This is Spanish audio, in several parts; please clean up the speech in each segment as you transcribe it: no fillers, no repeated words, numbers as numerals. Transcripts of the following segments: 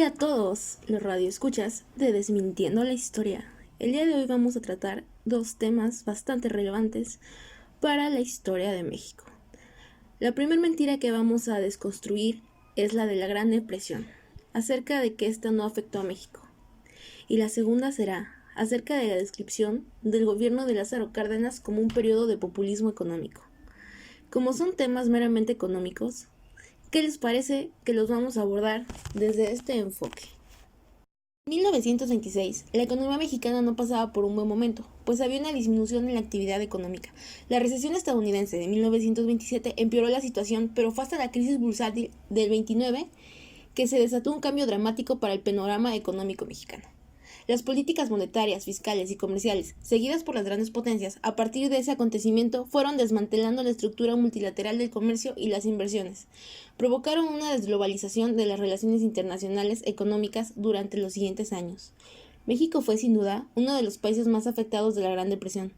día a todos los radioescuchas de Desmintiendo la Historia. El día de hoy vamos a tratar dos temas bastante relevantes para la historia de México. La primera mentira que vamos a desconstruir es la de la Gran Depresión, acerca de que esta no afectó a México. Y la segunda será acerca de la descripción del gobierno de Lázaro Cárdenas como un periodo de populismo económico. Como son temas meramente económicos, ¿qué les parece que los vamos a abordar desde este enfoque? En 1926, la economía mexicana no pasaba por un buen momento, pues había una disminución en la actividad económica. La recesión estadounidense de 1927 empeoró la situación, pero fue hasta la crisis bursátil del 29 que se desató un cambio dramático para el panorama económico mexicano. Las políticas monetarias, fiscales y comerciales, seguidas por las grandes potencias, a partir de ese acontecimiento, fueron desmantelando la estructura multilateral del comercio y las inversiones. Provocaron una desglobalización de las relaciones internacionales económicas durante los siguientes años. México fue, sin duda, uno de los países más afectados de la Gran Depresión.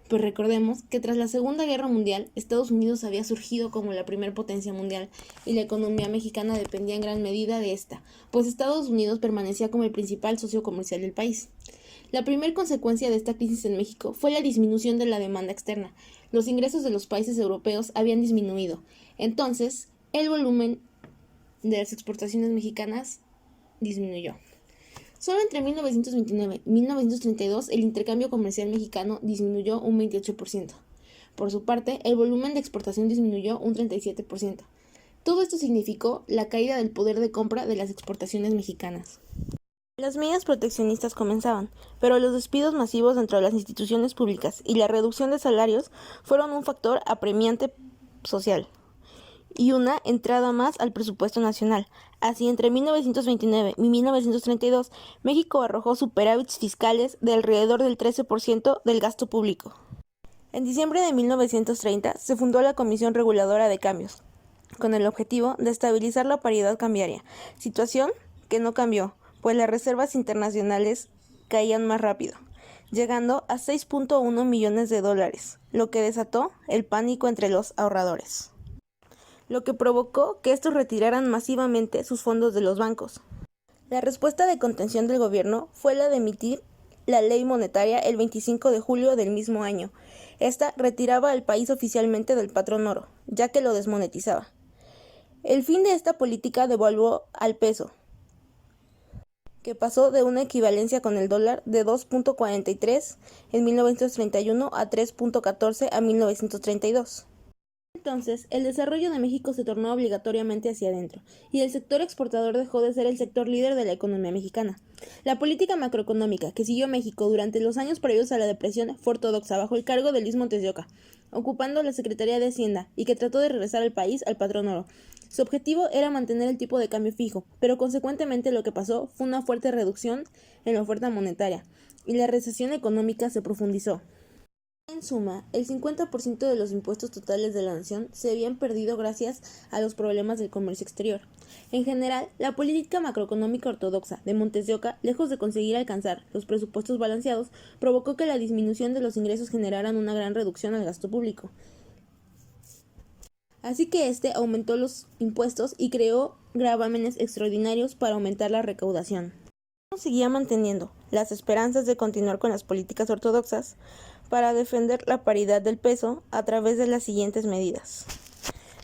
Pues recordemos que tras la Segunda Guerra Mundial, Estados Unidos había surgido como la primer potencia mundial y la economía mexicana dependía en gran medida de esta, pues Estados Unidos permanecía como el principal socio comercial del país. La primera consecuencia de esta crisis en México fue la disminución de la demanda externa. Los ingresos de los países europeos habían disminuido. Entonces, el volumen de las exportaciones mexicanas disminuyó. Solo entre 1929 y 1932 el intercambio comercial mexicano disminuyó un 28%. Por su parte, el volumen de exportación disminuyó un 37%. Todo esto significó la caída del poder de compra de las exportaciones mexicanas. Las medidas proteccionistas comenzaban, pero los despidos masivos dentro de las instituciones públicas y la reducción de salarios fueron un factor apremiante social y una entrada más al presupuesto nacional. Así, entre 1929 y 1932, México arrojó superávits fiscales de alrededor del 13% del gasto público. En diciembre de 1930 se fundó la Comisión Reguladora de Cambios, con el objetivo de estabilizar la paridad cambiaria, situación que no cambió, pues las reservas internacionales caían más rápido, llegando a 6.1 millones de dólares, lo que desató el pánico entre los ahorradores, lo que provocó que estos retiraran masivamente sus fondos de los bancos. La respuesta de contención del gobierno fue la de emitir la ley monetaria el 25 de julio del mismo año. Esta retiraba al país oficialmente del patrón oro, ya que lo desmonetizaba. El fin de esta política devaluó al peso, que pasó de una equivalencia con el dólar de 2.43 en 1931 a 3.14 a 1932. Entonces, el desarrollo de México se tornó obligatoriamente hacia adentro, y el sector exportador dejó de ser el sector líder de la economía mexicana. La política macroeconómica que siguió México durante los años previos a la depresión fue ortodoxa bajo el cargo de Luis Montes de Oca, ocupando la Secretaría de Hacienda, y que trató de regresar al país al patrón oro. Su objetivo era mantener el tipo de cambio fijo, pero consecuentemente lo que pasó fue una fuerte reducción en la oferta monetaria, y la recesión económica se profundizó. En suma, el 50% de los impuestos totales de la nación se habían perdido gracias a los problemas del comercio exterior. En general, la política macroeconómica ortodoxa de Montes de Oca, lejos de conseguir alcanzar los presupuestos balanceados, provocó que la disminución de los ingresos generaran una gran reducción al gasto público. Así que este aumentó los impuestos y creó gravámenes extraordinarios para aumentar la recaudación. Seguía manteniendo las esperanzas de continuar con las políticas ortodoxas para defender la paridad del peso a través de las siguientes medidas.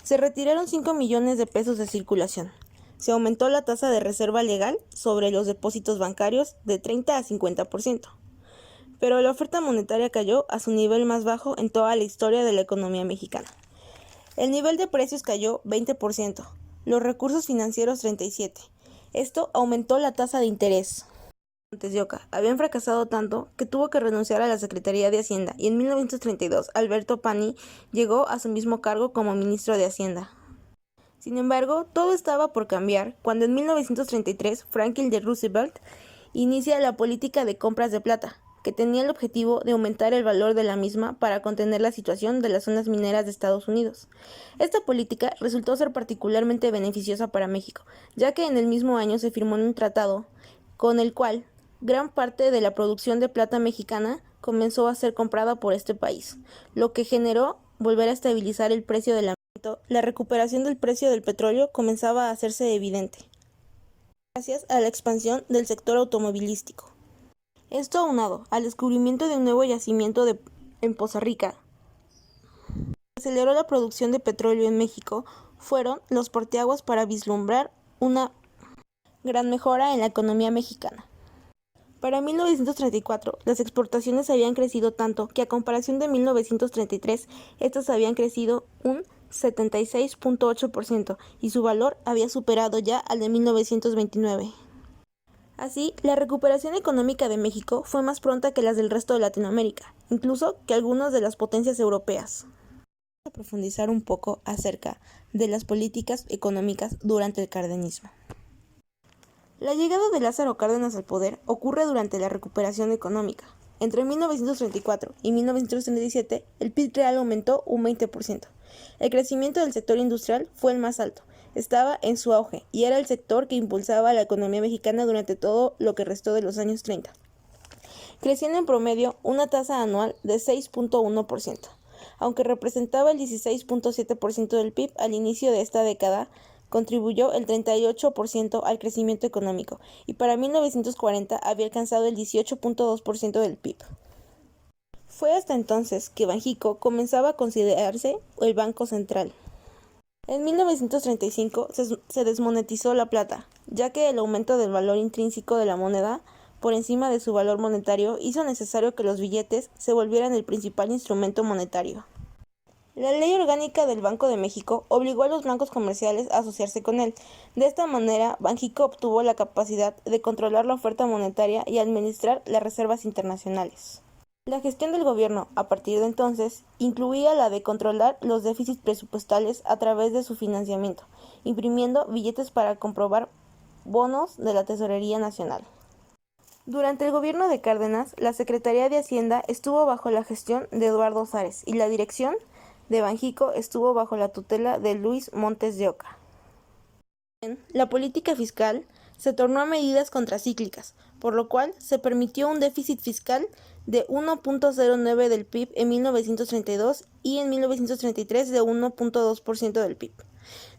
Se retiraron 5 millones de pesos de circulación. Se aumentó la tasa de reserva legal sobre los depósitos bancarios de 30 a 50%. Pero la oferta monetaria cayó a su nivel más bajo en toda la historia de la economía mexicana. El nivel de precios cayó 20%, los recursos financieros 37%. Esto aumentó la tasa de interés. Montes de Oca habían fracasado tanto que tuvo que renunciar a la Secretaría de Hacienda y en 1932 Alberto Pani llegó a su mismo cargo como ministro de Hacienda. Sin embargo, todo estaba por cambiar cuando en 1933 Franklin D. Roosevelt inicia la política de compras de plata, que tenía el objetivo de aumentar el valor de la misma para contener la situación de las zonas mineras de Estados Unidos. Esta política resultó ser particularmente beneficiosa para México, ya que en el mismo año se firmó un tratado con el cual gran parte de la producción de plata mexicana comenzó a ser comprada por este país, lo que generó volver a estabilizar el precio del alimento. La recuperación del precio del petróleo comenzaba a hacerse evidente. gracias a la expansión del sector automovilístico. Esto aunado al descubrimiento de un nuevo yacimiento en Poza Rica, que aceleró la producción de petróleo en México, fueron los parteaguas para vislumbrar una gran mejora en la economía mexicana. Para 1934, las exportaciones habían crecido tanto que a comparación de 1933, estas habían crecido un 76.8% y su valor había superado ya al de 1929. Así, la recuperación económica de México fue más pronta que las del resto de Latinoamérica, incluso que algunas de las potencias europeas. Vamos a profundizar un poco acerca de las políticas económicas durante el cardenismo. La llegada de Lázaro Cárdenas al poder ocurre durante la recuperación económica. Entre 1934 y 1937, el PIB real aumentó un 20%. El crecimiento del sector industrial fue el más alto. Estaba en su auge y era el sector que impulsaba la economía mexicana durante todo lo que restó de los años 30, creciendo en promedio una tasa anual de 6.1%. Aunque representaba el 16.7% del PIB al inicio de esta década, contribuyó el 38% al crecimiento económico y para 1940 había alcanzado el 18.2% del PIB. Fue hasta entonces que Banxico comenzaba a considerarse el Banco Central. En 1935 se desmonetizó la plata, ya que el aumento del valor intrínseco de la moneda por encima de su valor monetario hizo necesario que los billetes se volvieran el principal instrumento monetario. La Ley Orgánica del Banco de México obligó a los bancos comerciales a asociarse con él. De esta manera, Banxico obtuvo la capacidad de controlar la oferta monetaria y administrar las reservas internacionales. La gestión del gobierno, a partir de entonces, incluía la de controlar los déficits presupuestales a través de su financiamiento, imprimiendo billetes para comprobar bonos de la Tesorería Nacional. Durante el gobierno de Cárdenas, la Secretaría de Hacienda estuvo bajo la gestión de Eduardo Zares y la dirección de Banxico estuvo bajo la tutela de Luis Montes de Oca. La política fiscal se tornó a medidas contracíclicas, por lo cual se permitió un déficit fiscal de 1.09 del PIB en 1932 y en 1933 de 1.2% del PIB.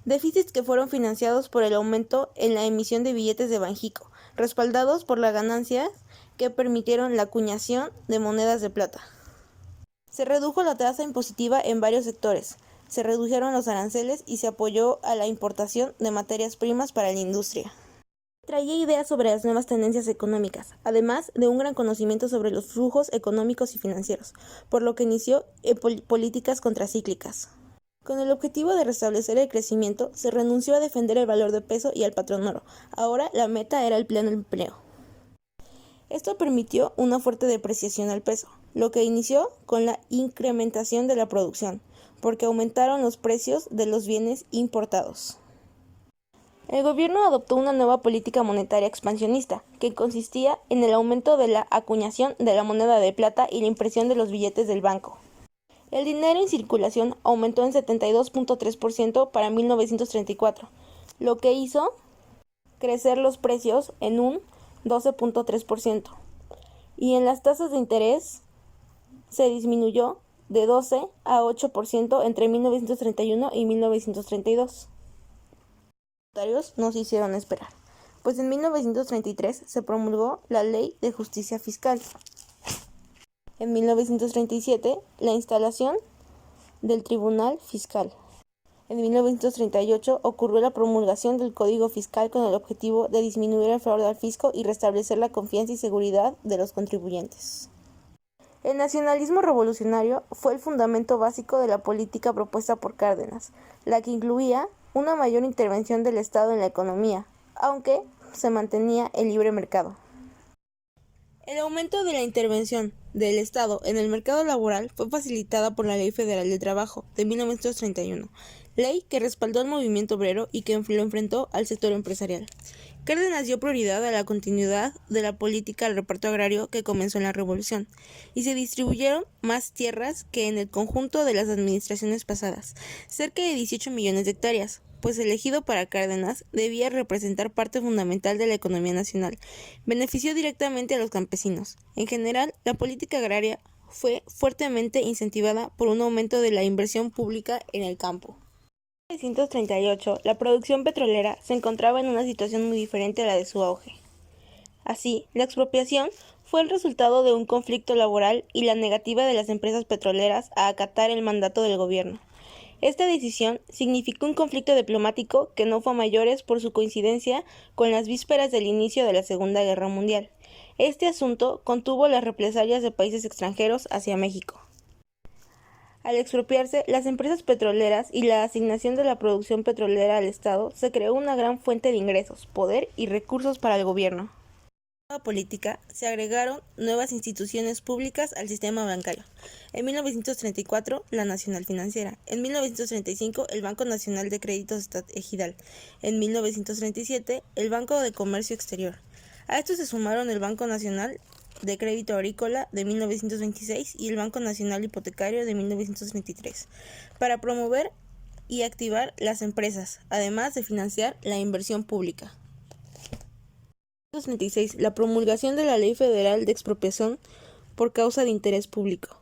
Déficits que fueron financiados por el aumento en la emisión de billetes de Banxico, respaldados por las ganancias que permitieron la acuñación de monedas de plata. Se redujo la tasa impositiva en varios sectores, se redujeron los aranceles y se apoyó a la importación de materias primas para la industria. Traía ideas sobre las nuevas tendencias económicas, además de un gran conocimiento sobre los flujos económicos y financieros, por lo que inició políticas contracíclicas. Con el objetivo de restablecer el crecimiento, se renunció a defender el valor de peso y al patrón oro. Ahora la meta era el pleno empleo. Esto permitió una fuerte depreciación al peso, lo que inició con la incrementación de la producción, porque aumentaron los precios de los bienes importados. El gobierno adoptó una nueva política monetaria expansionista, que consistía en el aumento de la acuñación de la moneda de plata y la impresión de los billetes del banco. El dinero en circulación aumentó en 72.3% para 1934, lo que hizo crecer los precios en un 12.3%, y en las tasas de interés se disminuyó de 12 a 8% entre 1931 y 1932. Los notarios no se hicieron esperar, pues en 1933 se promulgó la Ley de Justicia Fiscal. En 1937, la instalación del Tribunal Fiscal. En 1938 ocurrió la promulgación del Código Fiscal con el objetivo de disminuir el fraude al fisco y restablecer la confianza y seguridad de los contribuyentes. El nacionalismo revolucionario fue el fundamento básico de la política propuesta por Cárdenas, la que incluía una mayor intervención del Estado en la economía, aunque se mantenía el libre mercado. El aumento de la intervención del Estado en el mercado laboral fue facilitada por la Ley Federal del Trabajo de 1931, ley que respaldó al movimiento obrero y que lo enfrentó al sector empresarial. Cárdenas dio prioridad a la continuidad de la política del reparto agrario que comenzó en la Revolución, y se distribuyeron más tierras que en el conjunto de las administraciones pasadas, cerca de 18 millones de hectáreas, pues elegido para Cárdenas debía representar parte fundamental de la economía nacional. Benefició directamente a los campesinos. En general, la política agraria fue fuertemente incentivada por un aumento de la inversión pública en el campo. En 1938, la producción petrolera se encontraba en una situación muy diferente a la de su auge. Así, la expropiación fue el resultado de un conflicto laboral y la negativa de las empresas petroleras a acatar el mandato del gobierno. Esta decisión significó un conflicto diplomático que no fue a mayores por su coincidencia con las vísperas del inicio de la Segunda Guerra Mundial. Este asunto contuvo las represalias de países extranjeros hacia México. Al expropiarse las empresas petroleras y la asignación de la producción petrolera al Estado, se creó una gran fuente de ingresos, poder y recursos para el gobierno. En la política se agregaron nuevas instituciones públicas al sistema bancario. En 1934, la Nacional Financiera. En 1935, el Banco Nacional de Créditos Ejidal. En 1937, el Banco de Comercio Exterior. A esto se sumaron el Banco Nacional de Crédito Agrícola de 1926 y el Banco Nacional Hipotecario de 1933, para promover y activar las empresas, además de financiar la inversión pública. 1936, la promulgación de la Ley Federal de Expropiación por causa de interés público.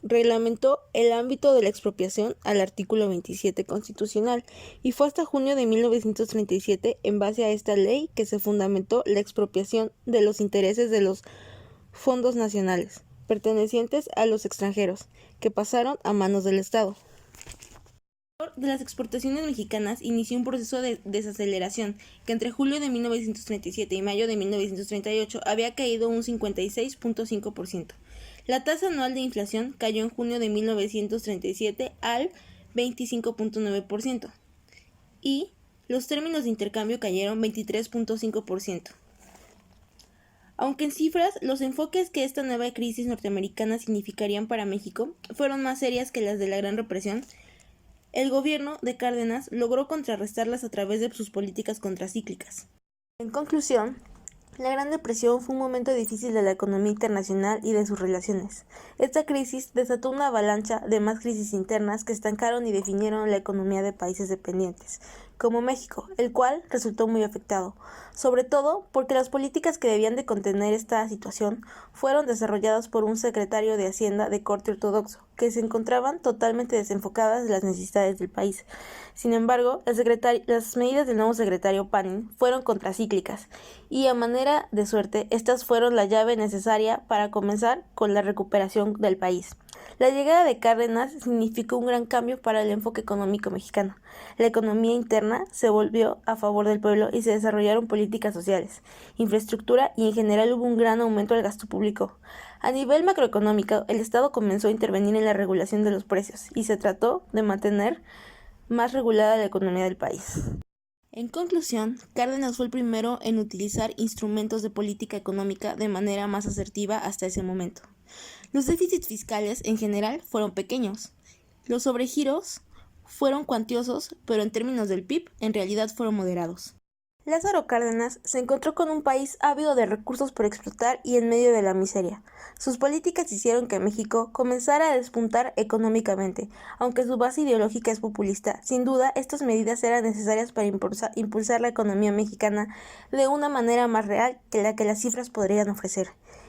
Reglamentó el ámbito de la expropiación al artículo 27 constitucional y fue hasta junio de 1937, en base a esta ley, que se fundamentó la expropiación de los intereses de los fondos nacionales, pertenecientes a los extranjeros, que pasaron a manos del Estado. De las exportaciones mexicanas inició un proceso de desaceleración que entre julio de 1937 y mayo de 1938 había caído un 56.5%. La tasa anual de inflación cayó en junio de 1937 al 25.9% y los términos de intercambio cayeron 23.5%. Aunque en cifras, los enfoques que esta nueva crisis norteamericana significarían para México fueron más serias que las de la Gran Represión, el gobierno de Cárdenas logró contrarrestarlas a través de sus políticas contracíclicas. En conclusión, la Gran Depresión fue un momento difícil de la economía internacional y de sus relaciones. Esta crisis desató una avalancha de más crisis internas que estancaron y definieron la economía de países dependientes, como México, el cual resultó muy afectado, sobre todo porque las políticas que debían de contener esta situación fueron desarrolladas por un secretario de Hacienda de corte ortodoxo, que se encontraban totalmente desenfocadas de las necesidades del país. Sin embargo, las medidas del nuevo secretario Panin fueron contracíclicas y, a manera de suerte, estas fueron la llave necesaria para comenzar con la recuperación del país. La llegada de Cárdenas significó un gran cambio para el enfoque económico mexicano. La economía interna se volvió a favor del pueblo y se desarrollaron políticas sociales, infraestructura y en general hubo un gran aumento del gasto público. A nivel macroeconómico, el Estado comenzó a intervenir en la regulación de los precios y se trató de mantener más regulada la economía del país. En conclusión, Cárdenas fue el primero en utilizar instrumentos de política económica de manera más asertiva hasta ese momento. Los déficits fiscales en general fueron pequeños. Los sobregiros fueron cuantiosos, pero en términos del PIB en realidad fueron moderados. Lázaro Cárdenas se encontró con un país ávido de recursos por explotar y en medio de la miseria. Sus políticas hicieron que México comenzara a despuntar económicamente. Aunque su base ideológica es populista, sin duda estas medidas eran necesarias para impulsar la economía mexicana de una manera más real que la que las cifras podrían ofrecer.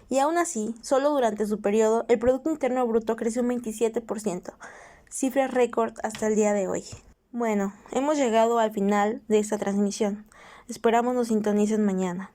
Y aún así, solo durante su periodo, el Producto Interno Bruto creció un 27%, cifra récord hasta el día de hoy. Bueno, hemos llegado al final de esta transmisión. Esperamos nos sintonicen mañana.